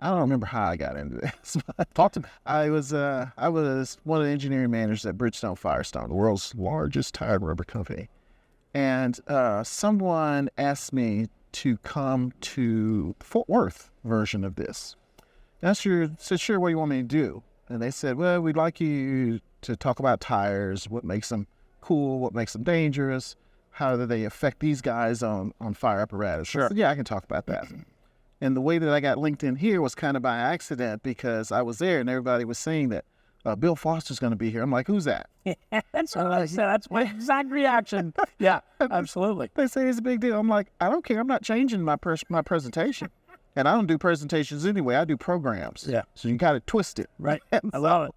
I don't remember how I got into this. But talk to me. I was one of the engineering managers at Bridgestone Firestone, the world's largest tire and rubber company. And someone asked me to come to Fort Worth version of this. And I said, sure, what do you want me to do? And they said, well, we'd like you to talk about tires, what makes them cool, what makes them dangerous, how do they affect these guys on fire apparatus. Sure. I said, yeah, I can talk about that. And the way that I got linked in here was kind of by accident because I was there and everybody was saying that Bill Foster's going to be here. I'm like, who's that? That's what I said. That's my exact reaction. Yeah, absolutely. They say it's a big deal. I'm like, I don't care. I'm not changing my presentation. And I don't do presentations anyway. I do programs. Yeah. So you got to twist it. Right. I love it.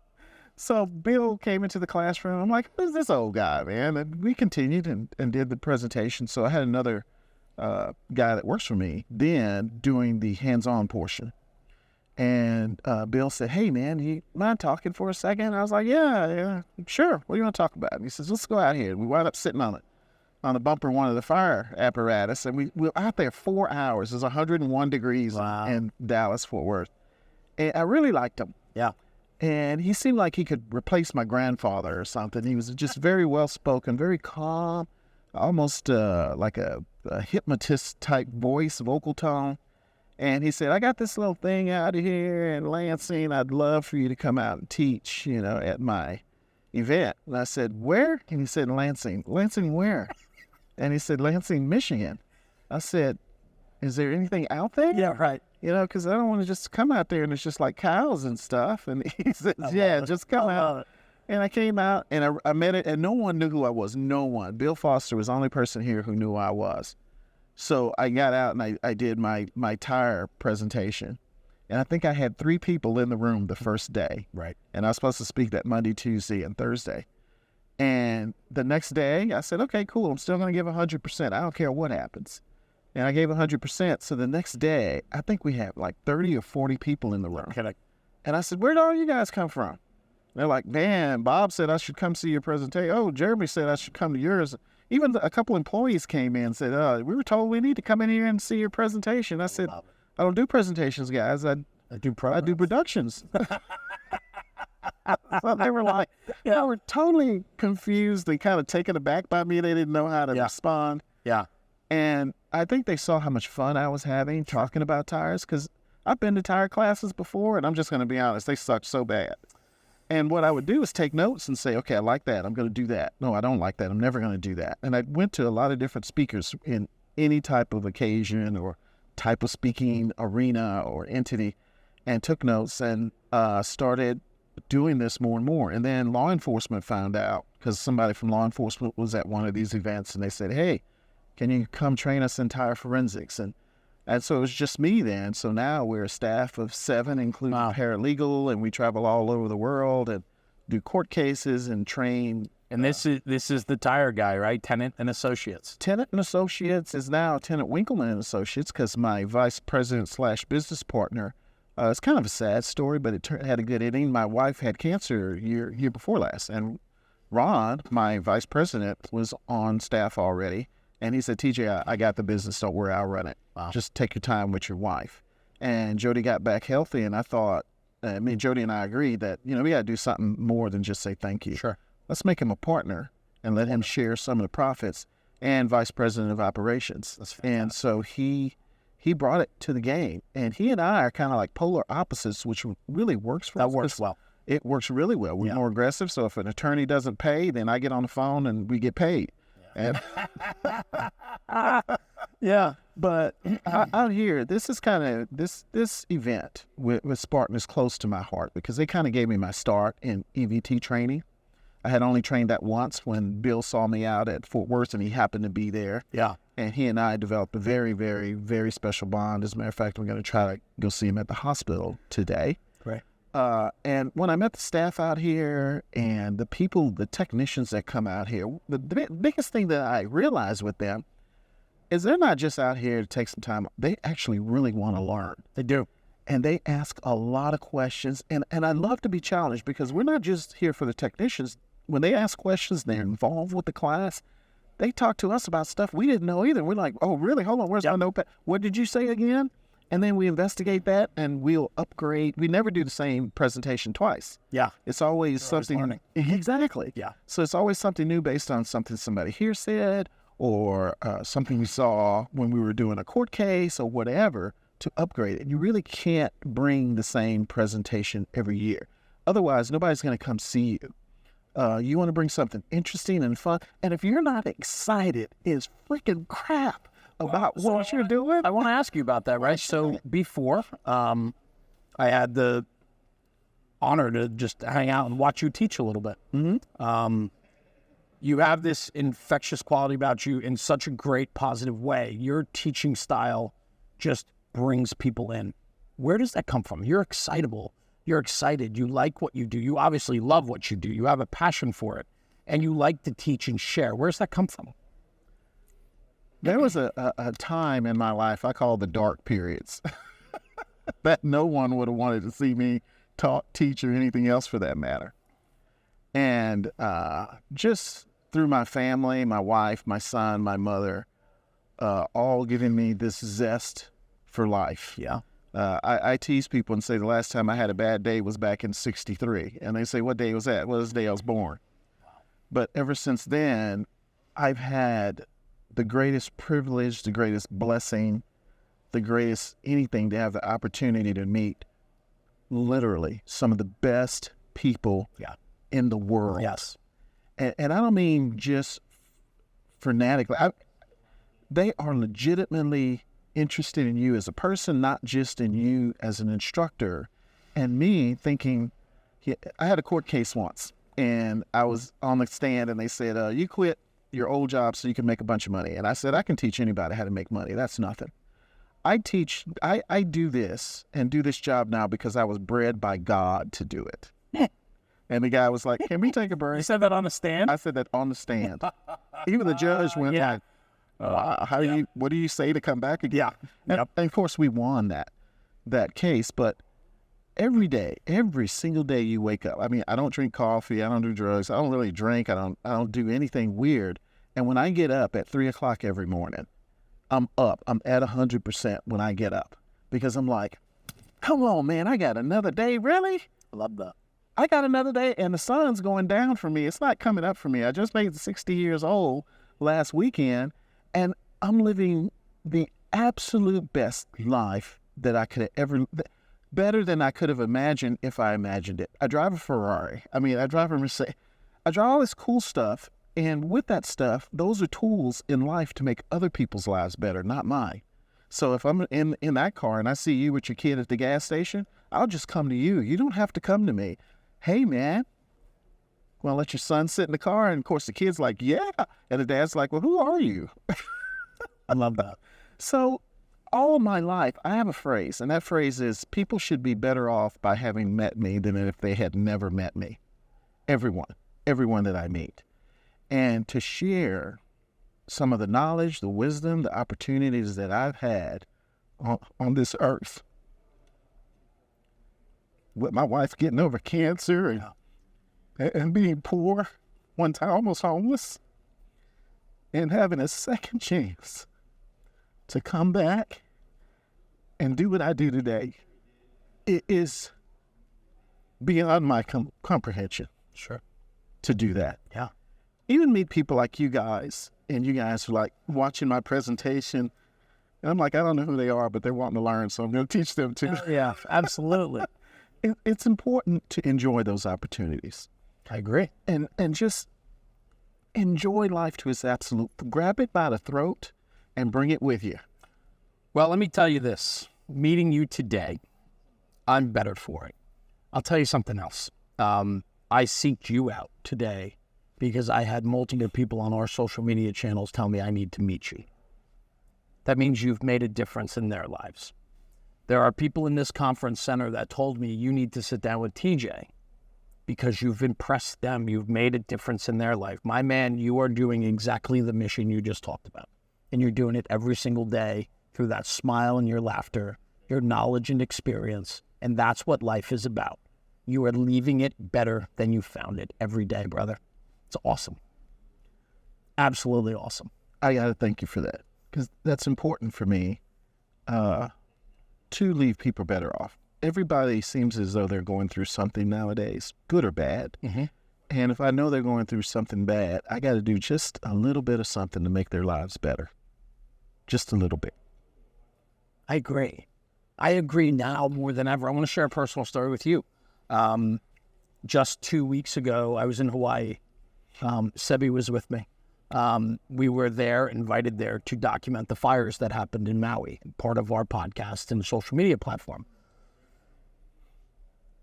So Bill came into the classroom. I'm like, who's this old guy, man? And we continued and did the presentation. So I had another guy that works for me then doing the hands-on portion. And Bill said, hey, man, you mind talking for a second? I was like, yeah, sure. What do you want to talk about? And he says, let's go out here. And we wound up sitting on the bumper of one of the fire apparatus. And we were out there 4 hours. It was 101 degrees in Dallas, Fort Worth. And I really liked him. Yeah. And he seemed like he could replace my grandfather or something. He was just very well-spoken, very calm, almost like a hypnotist type voice, vocal tone. And he said, I got this little thing out of here in Lansing. I'd love for you to come out and teach, at my event. And I said, where? And he said, Lansing. Lansing where? And he said, Lansing, Michigan. I said, is there anything out there? Yeah, right. Because I don't want to just come out there and it's just like cows and stuff. And he said, yeah, just come out. And I came out and I met it, and no one knew who I was. No one. Bill Foster was the only person here who knew who I was. So I got out and I did my tire presentation. And I think I had 3 people in the room the first day. Right. And I was supposed to speak that Monday, Tuesday, and Thursday. And the next day I said, okay, cool. I'm still going to give 100%. I don't care what happens. And I gave 100%. So the next day, I think we had like 30 or 40 people in the room. And I said, where'd all you guys come from? They're like, man, Bob said I should come see your presentation. Oh, Jeremy said I should come to yours. Even a couple employees came in and said, we were told we need to come in here and see your presentation. I said, I don't do presentations, guys. I do productions. So they were like, they were totally confused and kind of taken aback by me. They didn't know how to respond. Yeah. And I think they saw how much fun I was having talking about tires, because I've been to tire classes before, and I'm just going to be honest, they sucked so bad. And what I would do is take notes and say, okay, I like that. I'm going to do that. No, I don't like that. I'm never going to do that. And I went to a lot of different speakers in any type of occasion or type of speaking arena or entity, and took notes and started doing this more and more. And then law enforcement found out, because somebody from law enforcement was at one of these events, and they said, hey, can you come train us in tire forensics? And so it was just me then. So now we're a staff of 7, including paralegal, and we travel all over the world and do court cases and train. And this is the tire guy, right? Tennent and Associates. Tennent and Associates is now Tennent Winkleman and Associates, because my vice president / business partner, it's kind of a sad story, but it had a good ending. My wife had cancer year before last, and Ron, my vice president, was on staff already. And he said, TJ, I got the business. Don't worry, I'll run it. Wow. Just take your time with your wife. And Jody got back healthy, and I thought, Jody and I agreed that, we got to do something more than just say thank you. Sure. Let's make him a partner and let him share some of the profits, and vice president of operations. That's fantastic. And so he brought it to the game. And he and I are kind of like polar opposites, which really works for us. That works well. It works really well. We're more aggressive. So if an attorney doesn't pay, then I get on the phone and we get paid. And but out here, this is kind of this event with Spartan is close to my heart, because they kind of gave me my start in EVT training. I had only trained that once when Bill saw me out at Fort Worth, and he happened to be there. Yeah. And he and I developed a very, very, very special bond. As a matter of fact, I'm going to try to go see him at the hospital today. Great. And when I met the staff out here and the people, the technicians that come out here, the biggest thing that I realized with them is they're not just out here to take some time. They actually really want to learn. They do. And they ask a lot of questions. And I love to be challenged, because we're not just here for the technicians. When they ask questions, they're involved with the class. They talk to us about stuff we didn't know either. We're like, oh, really? Hold on. Where's my notepad? What did you say again? And then we investigate that and we'll upgrade. We never do the same presentation twice. Yeah. It's always something. learning. Exactly. Yeah. So it's always something new based on something somebody here said or something we saw when we were doing a court case or whatever to upgrade it. You really can't bring the same presentation every year. Otherwise, nobody's going to come see you. You want to bring something interesting and fun. And if you're not excited, is freaking crap about what you're doing. I want to ask you about that, right? So before, I had the honor to just hang out and watch you teach a little bit. Mm-hmm. You have this infectious quality about you in such a great, positive way. Your teaching style just brings people in. Where does that come from? You're excitable. You're excited. You like what you do. You obviously love what you do. You have a passion for it. And you like to teach and share. Where does that come from? There was a time in my life I call the dark periods that no one would have wanted to see me talk, teach, or anything else for that matter. And just through my family, my wife, my son, my mother, all giving me this zest for life. Yeah. I tease people and say the last time I had a bad day was back in '63. And they say, what day was that? Well, it was the day I was born. Wow. But ever since then, I've had the greatest privilege, the greatest blessing, the greatest anything to have the opportunity to meet literally some of the best people in the world. Yes. And I don't mean just fanatically. They are legitimately interested in you as a person, not just in you as an instructor. And me thinking, I had a court case once, and I was on the stand, and they said, you quit your old job so you can make a bunch of money. And I said, I can teach anybody how to make money. That's nothing. I do this and do this job now because I was bred by God to do it. And the guy was like, can we take a break? You said that on the stand? I said that on the stand. Even the judge went like, wow, what do you say to come back again? Yeah. And of course we won that case, but every day, every single day you wake up. I mean, I don't drink coffee. I don't do drugs. I don't really drink. I don't do anything weird. And when I get up at 3:00 every morning, I'm up. I'm at 100% when I get up because I'm like, come on, man, I got another day. Really? I love that. I got another day and the sun's going down for me. It's not coming up for me. I just made 60 years old last weekend and I'm living the absolute best life that I could have ever, better than I could have imagined if I imagined it. I drive a Ferrari. I mean, I drive a Mercedes. I drive all this cool stuff. And with that stuff, those are tools in life to make other people's lives better, not mine. So if I'm in that car and I see you with your kid at the gas station, I'll just come to you. You don't have to come to me. Hey, man, want to let your son sit in the car? And, of course, the kid's like, yeah. And the dad's like, well, who are you? I love that. So all of my life, I have a phrase, and that phrase is people should be better off by having met me than if they had never met me. Everyone that I meet. And to share some of the knowledge, the wisdom, the opportunities that I've had on this earth. With my wife getting over cancer and being poor, one time almost homeless, and having a second chance to come back and do what I do today. It is beyond my comprehension. Sure. To do that. Yeah. Even meet people like you guys, and you guys are like watching my presentation, and I'm like, I don't know who they are, but they're wanting to learn, so I'm going to teach them too. Yeah, absolutely. It's important to enjoy those opportunities. I agree. And just enjoy life to its absolute. Grab it by the throat and bring it with you. Well, let me tell you this. Meeting you today, I'm better for it. I'll tell you something else. I seeked you out today because I had multiple people on our social media channels tell me I need to meet you. That means you've made a difference in their lives. There are people in this conference center that told me you need to sit down with TJ because you've impressed them. You've made a difference in their life. My man, you are doing exactly the mission you just talked about. And you're doing it every single day through that smile and your laughter, your knowledge and experience. And that's what life is about. You are leaving it better than you found it every day, brother. It's awesome. Absolutely awesome. I got to thank you for that because that's important for me to to leave people better off. Everybody seems as though they're going through something nowadays, good or bad. Mm-hmm. And if I know they're going through something bad, I got to do just a little bit of something to make their lives better. Just a little bit. I agree. I agree now more than ever. I want to share a personal story with you. Just 2 weeks ago, I was in Hawaii. Sebi was with me. We were there, invited there to document the fires that happened in Maui, part of our podcast and social media platform.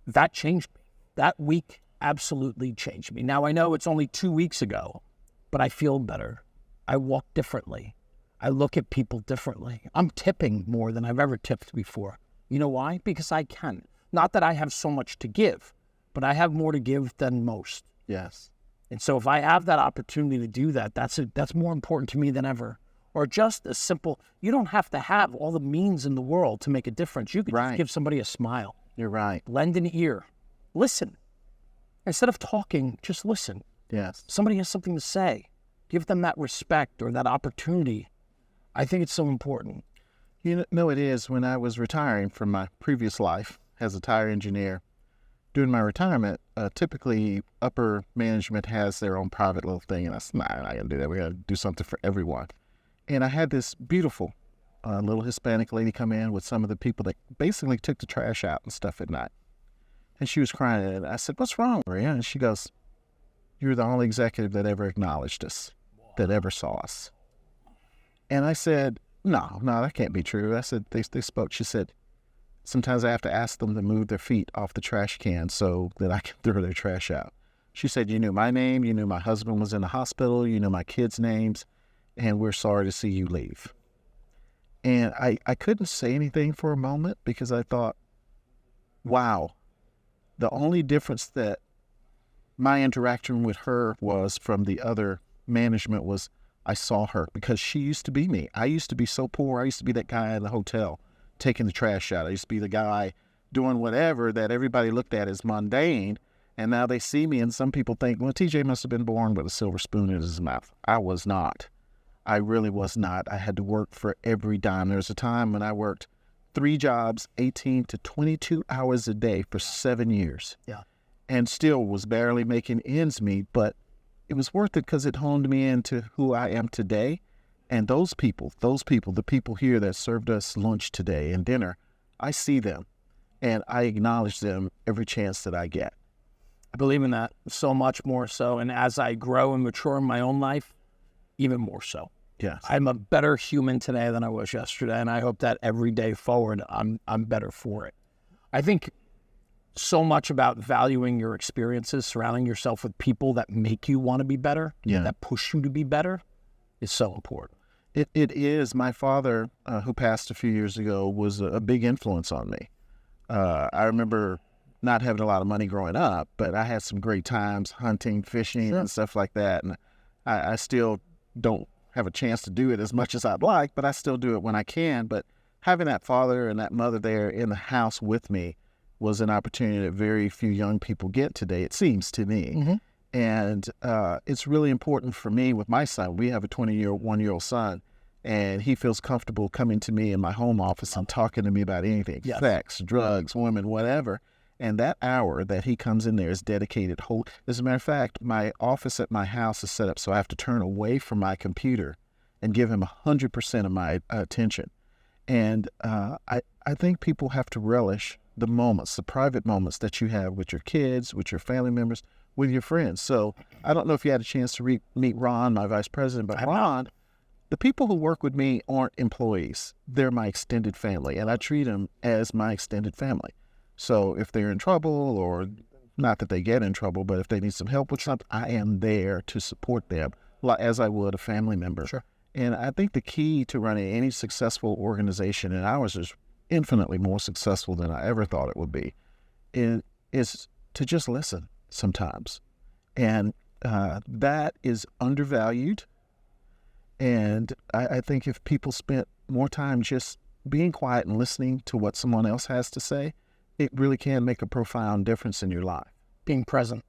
That changed me. That week absolutely changed me. Now, I know it's only 2 weeks ago, but I feel better. I walk differently. I look at people differently. I'm tipping more than I've ever tipped before. You know why? Because I can. Not that I have so much to give, but I have more to give than most. Yes. And so if I have that opportunity to do that, that's more important to me than ever. Or just a simple, you don't have to have all the means in the world to make a difference. You can just give somebody a smile. You're right. Lend an ear. Listen. Instead of talking, just listen. Yes. Somebody has something to say. Give them that respect or that opportunity. I think it's so important. You know, it is. When I was retiring from my previous life as a tire engineer, during my retirement, typically upper management has their own private little thing, and I said, nah, I'm not going to do that. We got to do something for everyone. And I had this beautiful little Hispanic lady come in with some of the people that basically took the trash out and stuff at night. And she was crying, and I said, what's wrong, Maria? And she goes, you're the only executive that ever acknowledged us, that ever saw us. And I said, no, that can't be true. I said, they spoke. She said, sometimes I have to ask them to move their feet off the trash can so that I can throw their trash out. She said, you knew my name, you knew my husband was in the hospital, you knew my kids' names, and we're sorry to see you leave. And I couldn't say anything for a moment because I thought, wow, the only difference that my interaction with her was from the other management was I saw her, because she used to be me. I used to be so poor. I used to be that guy in the hotel taking the trash out. I used to be the guy doing whatever that everybody looked at as mundane. And now they see me, and some people think, well, TJ must have been born with a silver spoon in his mouth. I was not. I really was not. I had to work for every dime. There was a time when I worked 3 jobs, 18 to 22 hours a day for 7 years. Yeah. And still was barely making ends meet, but it was worth it because it honed me into who I am today. And those people, the people here that served us lunch today and dinner, I see them and I acknowledge them every chance that I get. I believe in that so much more so. And as I grow and mature in my own life, even more so. Yes. I'm a better human today than I was yesterday. And I hope that every day forward, I'm better for it. I think so much about valuing your experiences, surrounding yourself with people that make you want to be better, that push you to be better, is so important. It is. My father, who passed a few years ago, was a big influence on me. I remember not having a lot of money growing up, but I had some great times hunting, fishing, and stuff like that. And I still don't have a chance to do it as much as I'd like, but I still do it when I can. But having that father and that mother there in the house with me was an opportunity that very few young people get today, it seems to me. Mm-hmm. And it's really important for me with my son. We have a 21-year-old son, and he feels comfortable coming to me in my home office and talking to me about anything, sex, drugs, women, whatever. And that hour that he comes in there is dedicated whole. As a matter of fact, my office at my house is set up so I have to turn away from my computer and give him 100% of my attention. And I think people have to relish the moments, the private moments that you have with your kids, with your family members, with your friends. So I don't know if you had a chance to meet Ron, my vice president, but Ron, the people who work with me aren't employees. They're my extended family, and I treat them as my extended family. So if they're in trouble, or not that they get in trouble, but if they need some help with something, I am there to support them as I would a family member. Sure. And I think the key to running any successful organization, and ours is infinitely more successful than I ever thought it would be, is to just listen sometimes. And that is undervalued. And I think if people spent more time just being quiet and listening to what someone else has to say, it really can make a profound difference in your life. Being present.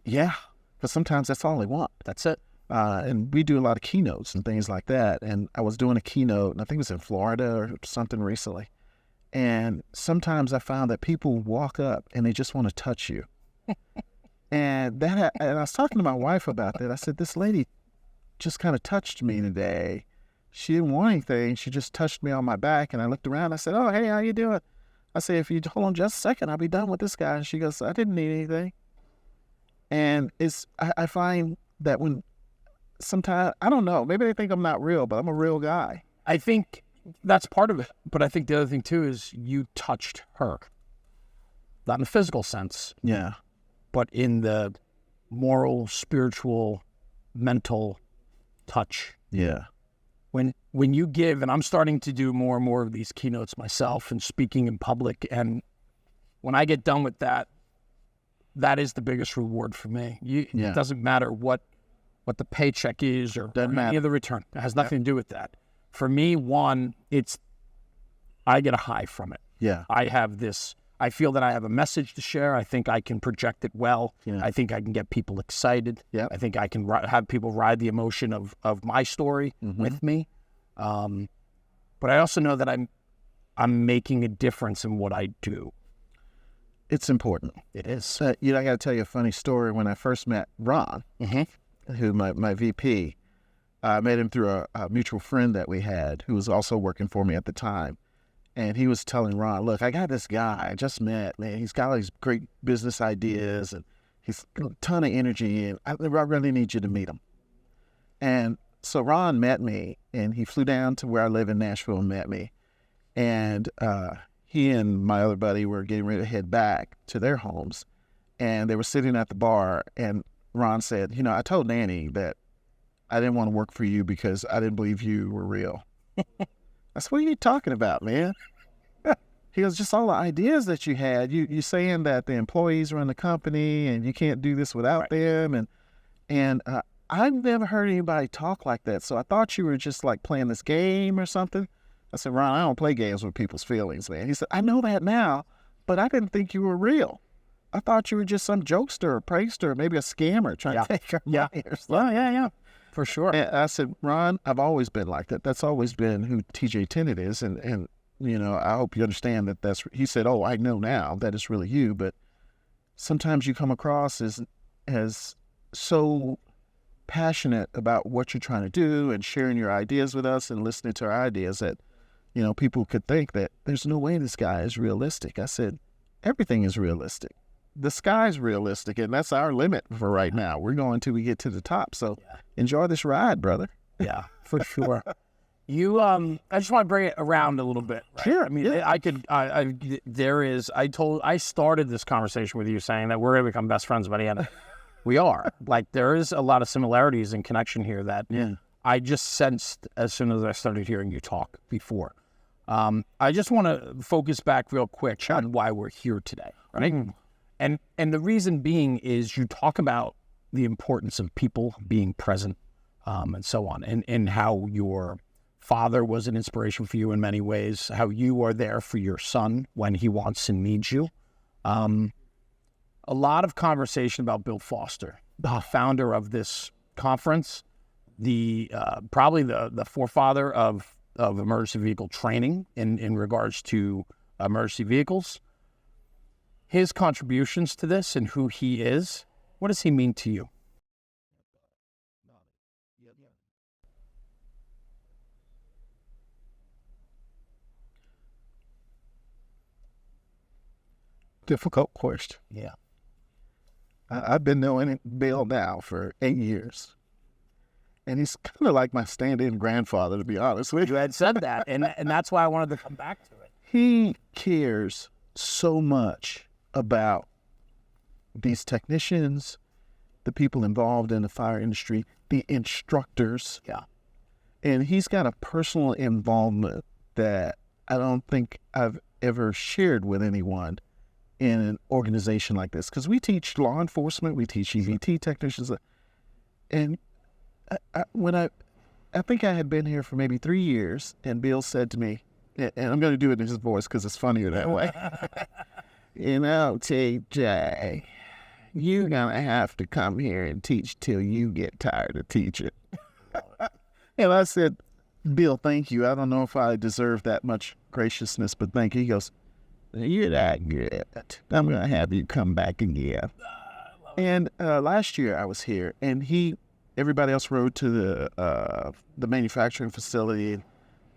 Yeah, because sometimes that's all they want. That's it. And we do a lot of keynotes and things like that. And I was doing a keynote, and I think it was in Florida or something recently. And sometimes I found that people walk up and they just want to touch you. And I was talking to my wife about that. I said, this lady just kind of touched me today. She didn't want anything. She just touched me on my back. And I looked around. I said, oh, hey, how you doing? I said, if you hold on just a second, I'll be done with this guy. And she goes, I didn't need anything. And I find that when sometimes, I don't know, maybe they think I'm not real, but I'm a real guy. I think that's part of it. But I think the other thing, too, is you touched her. Not in a physical sense. Yeah. But in the moral, spiritual, mental touch. Yeah. When you give, and I'm starting to do more and more of these keynotes myself and speaking in public, and when I get done with that, that is the biggest reward for me. It doesn't matter what the paycheck is or any of the return. It has nothing to do with that. For me, I get a high from it. Yeah. I feel that I have a message to share. I think I can project it well. Yeah. I think I can get people excited. Yeah. I think I can have people ride the emotion of my story with me. But I also know that I'm making a difference in what I do. It's important. It is. I got to tell you a funny story. When I first met Ron, who my VP, I met him through a mutual friend that we had who was also working for me at the time. And he was telling Ron, look, I got this guy I just met, man. He's got all these great business ideas and he's got a ton of energy, and I really need you to meet him. And so Ron met me, and he flew down to where I live in Nashville and met me. And he and my other buddy were getting ready to head back to their homes. And they were sitting at the bar, and Ron said, I told Nanny that I didn't want to work for you because I didn't believe you were real. I said, what are you talking about, man? He goes, just all the ideas that you had. You saying that the employees run the company and you can't do this without them. And I've never heard anybody talk like that. So I thought you were just like playing this game or something. I said, Ron, I don't play games with people's feelings, man. He said, I know that now, but I didn't think you were real. I thought you were just some jokester or prankster, maybe a scammer trying to take our money or something. Well, yeah. For sure. And I said, Ron, I've always been like that. That's always been who TJ Tennent is. And I hope you understand that he said, oh, I know now that it's really you. But sometimes you come across as so passionate about what you're trying to do and sharing your ideas with us and listening to our ideas that, people could think that there's no way this guy is realistic. I said, everything is realistic. The sky's realistic, and that's our limit for right now. We're going till we get to the top. So enjoy this ride, brother. Yeah, for sure. I just want to bring it around a little bit. Right? Sure. I mean, I started this conversation with you saying that we're going to become best friends by the end. We are. Like, there is a lot of similarities and connection here that I just sensed as soon as I started hearing you talk before. I just want to focus back real quick on why we're here today, right? Mm-hmm. And the reason being is you talk about the importance of people being present and so on, and how your father was an inspiration for you in many ways, how you are there for your son when he wants and needs you. A lot of conversation about Bill Foster, the founder of this conference, probably the forefather of emergency vehicle training in regards to emergency vehicles. His contributions to this and who he is, what does he mean to you? Difficult question. Yeah. I've been knowing Bill now for 8 years. And he's kind of like my stand-in grandfather, to be honest with you. You had said that, and that's why I wanted to come back to it. He cares so much about these technicians, the people involved in the fire industry, the instructors. Yeah. And he's got a personal involvement that I don't think I've ever shared with anyone in an organization like this. Because we teach law enforcement, we teach EVT technicians. And I think I had been here for maybe 3 years, and Bill said to me, and I'm going to do it in his voice because it's funnier that way. TJ, you're going to have to come here and teach till you get tired of teaching. And I said, Bill, thank you. I don't know if I deserve that much graciousness, but thank you. He goes, "You're that good. I'm going to have you come back again." And last year I was here, and everybody else rode to the manufacturing facility.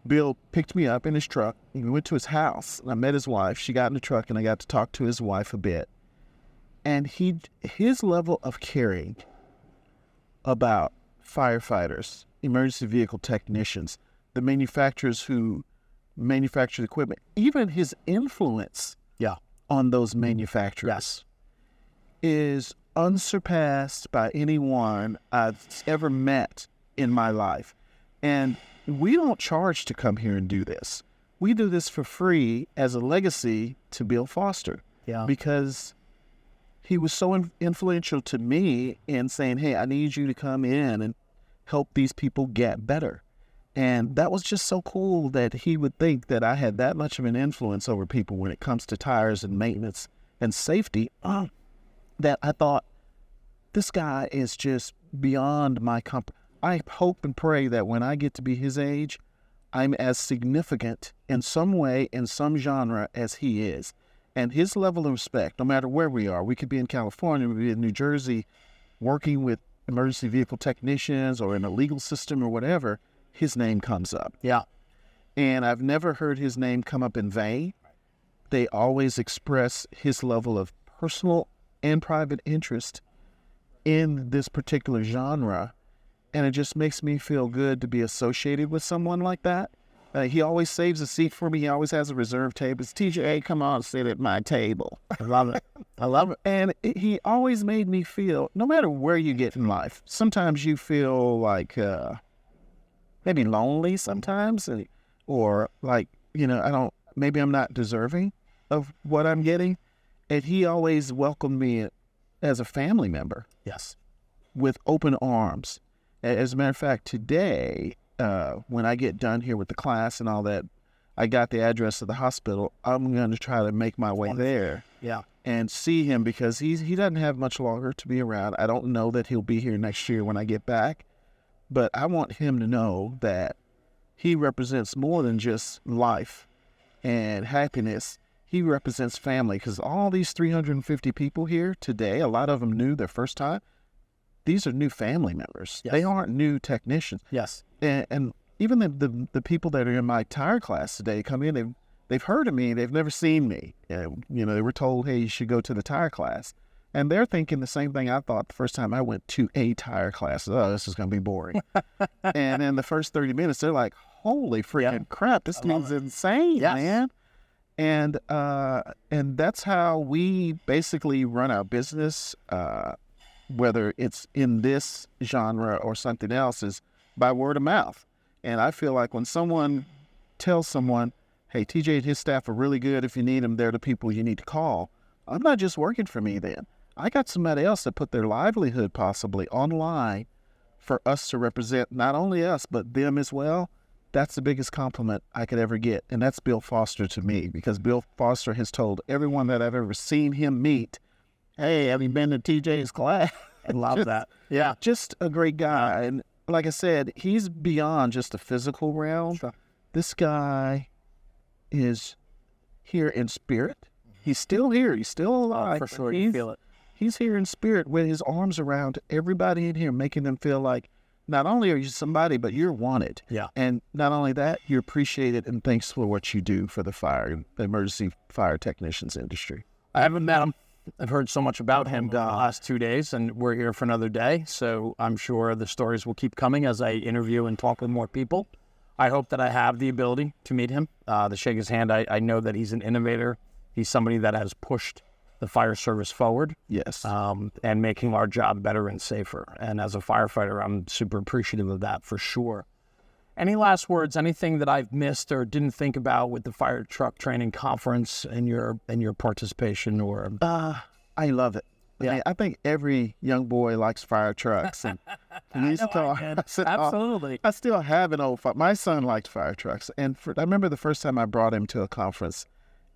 Bill picked me up in his truck, and we went to his house, and I met his wife. She got in the truck, and I got to talk to his wife a bit. And his level of caring about firefighters, emergency vehicle technicians, the manufacturers who manufacture the equipment, even his influence on those manufacturers is unsurpassed by anyone I've ever met in my life. And we don't charge to come here and do this. We do this for free as a legacy to Bill Foster. Because he was so influential to me in saying, hey, I need you to come in and help these people get better. And that was just so cool that he would think that I had that much of an influence over people when it comes to tires and maintenance and safety, that I thought, this guy is just beyond my comfort. I hope and pray that when I get to be his age, I'm as significant in some way, in some genre, as he is. And his level of respect, no matter where we are, we could be in California, we could be in New Jersey, working with emergency vehicle technicians or in a legal system or whatever, his name comes up. And I've never heard his name come up in vain. They always express his level of personal and private interest in this particular genre. And it just makes me feel good to be associated with someone like that. He always saves a seat for me. He always has a reserved table. It's TJ, come on, sit at my table. I love it. I love it. And he always made me feel, no matter where you get in life, sometimes you feel like maybe lonely sometimes, or like, maybe I'm not deserving of what I'm getting. And he always welcomed me as a family member. With open arms. As a matter of fact, today, when I get done here with the class and all that, I got the address of the hospital. I'm going to try to make my way there and see him, because he doesn't have much longer to be around. I don't know that he'll be here next year when I get back, but I want him to know that he represents more than just life and happiness. He represents family, because all these 350 people here today, a lot of them new their first time. These are new family members. They aren't new technicians. And even the people that are in my tire class today come in, they've heard of me, they've never seen me. They were told, hey, you should go to the tire class. And they're thinking the same thing I thought the first time I went to a tire class. Oh, this is going to be boring. And in the first 30 minutes, they're like, holy freaking crap, this dude's insane, man. And that's how we basically run our business, whether it's in this genre or something else, is by word of mouth. And I feel like when someone tells someone, hey, TJ and his staff are really good. If you need them, they're the people you need to call. I'm not just working for me then. I got somebody else that put their livelihood possibly online for us to represent not only us, but them as well. That's the biggest compliment I could ever get. And that's Bill Foster to me, because Bill Foster has told everyone that I've ever seen him meet, hey, have you been to TJ's class? I love that. Just a great guy. And like I said, he's beyond just the physical realm. This guy is here in spirit. He's still here. He's still alive. For sure, you feel it. He's here in spirit with his arms around everybody in here, making them feel like not only are you somebody, but you're wanted. And not only that, you're appreciated, and thanks for what you do for the emergency fire technicians industry. I haven't met him. I've heard so much about him the last 2 days, and we're here for another day. So I'm sure the stories will keep coming as I interview and talk with more people. I hope that I have the ability to meet him, to shake his hand. I know that he's an innovator. He's somebody that has pushed the fire service forward. And making our job better and safer. And as a firefighter, I'm super appreciative of that for sure. Any last words, anything that I've missed or didn't think about with the fire truck training conference and your participation? Or I love it. I think every young boy likes fire trucks. And absolutely. I still have an old my son liked fire trucks. And I remember the first time I brought him to a conference,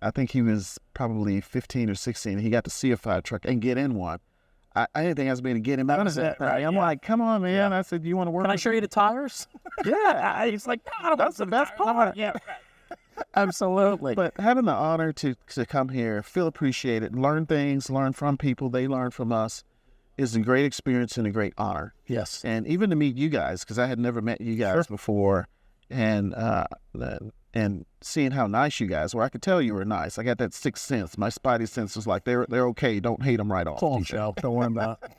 I think he was probably 15 or 16. He got to see a fire truck and get in one. I didn't think I was going to get him out of that. Right? I'm like, come on, man. I said, do you want to work? Can I show you the tires? Yeah. He's like, no, that's the best part. Absolutely. But having the honor to come here, feel appreciated, learn things, learn from people, they learn from us, is a great experience and a great honor. Yes. And even to meet you guys, because I had never met you guys before, and seeing how nice you guys were, I could tell you were nice. I got that sixth sense. My spidey sense was like, they're okay. Don't hate them right off. Full show. Don't worry about it.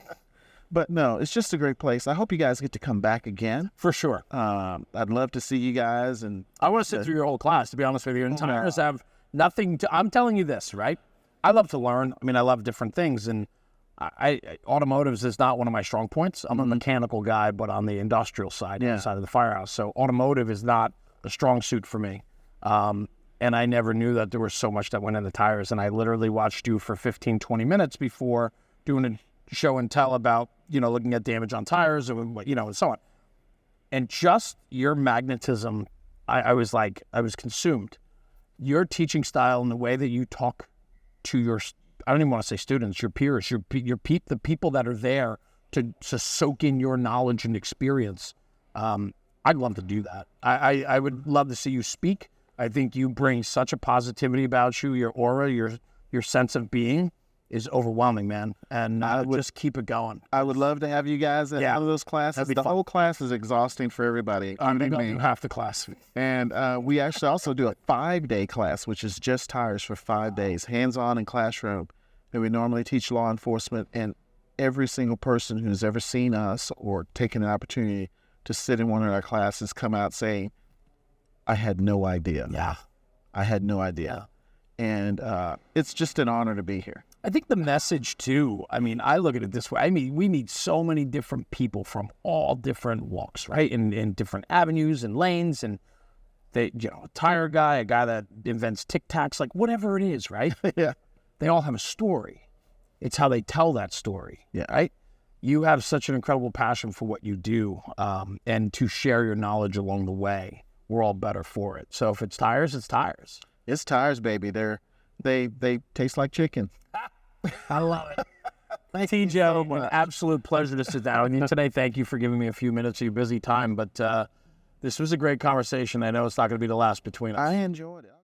But no, it's just a great place. I hope you guys get to come back again. For sure. I'd love to see you guys. And I want to sit through your whole class, to be honest with you. And Tyres have nothing to, I'm telling you this, right? I love to learn. I mean, I love different things. And automotives is not one of my strong points. I'm a mechanical guy, but on the industrial side, on the side of the firehouse. So automotive is not a strong suit for me. And I never knew that there was so much that went into tires. And I literally watched you for 15, 20 minutes before doing a show and tell about, looking at damage on tires and, and so on. And just your magnetism, I was consumed. Your teaching style and the way that you talk to your, I don't even want to say students, your peers, the people that are there to soak in your knowledge and experience. I'd love to do that. I would love to see you speak. I think you bring such a positivity about you, your aura, your sense of being is overwhelming, man. And just keep it going. I would love to have you guys at one of those classes. The whole class is exhausting for everybody. Half the class. And we actually also do a 5-day class, which is just tires for 5 days, hands-on in classroom. And we normally teach law enforcement, and every single person who's ever seen us or taken an opportunity to sit in one of our classes come out saying, I had no idea. Yeah. I had no idea. And it's just an honor to be here. I think the message, too, I mean, I look at it this way. I mean, we need so many different people from all different walks, right? In different avenues and lanes. And, a tire guy, a guy that invents Tic Tacs, like whatever it is, right? Yeah. They all have a story. It's how they tell that story, right? You have such an incredible passion for what you do, and to share your knowledge along the way. We're all better for it. So if it's tires, it's tires. It's tires, baby. They taste like chicken. I love it. Thank you, Joe. An absolute pleasure to sit down with you today. Thank you for giving me a few minutes of your busy time. But this was a great conversation. I know it's not going to be the last between us. I enjoyed it.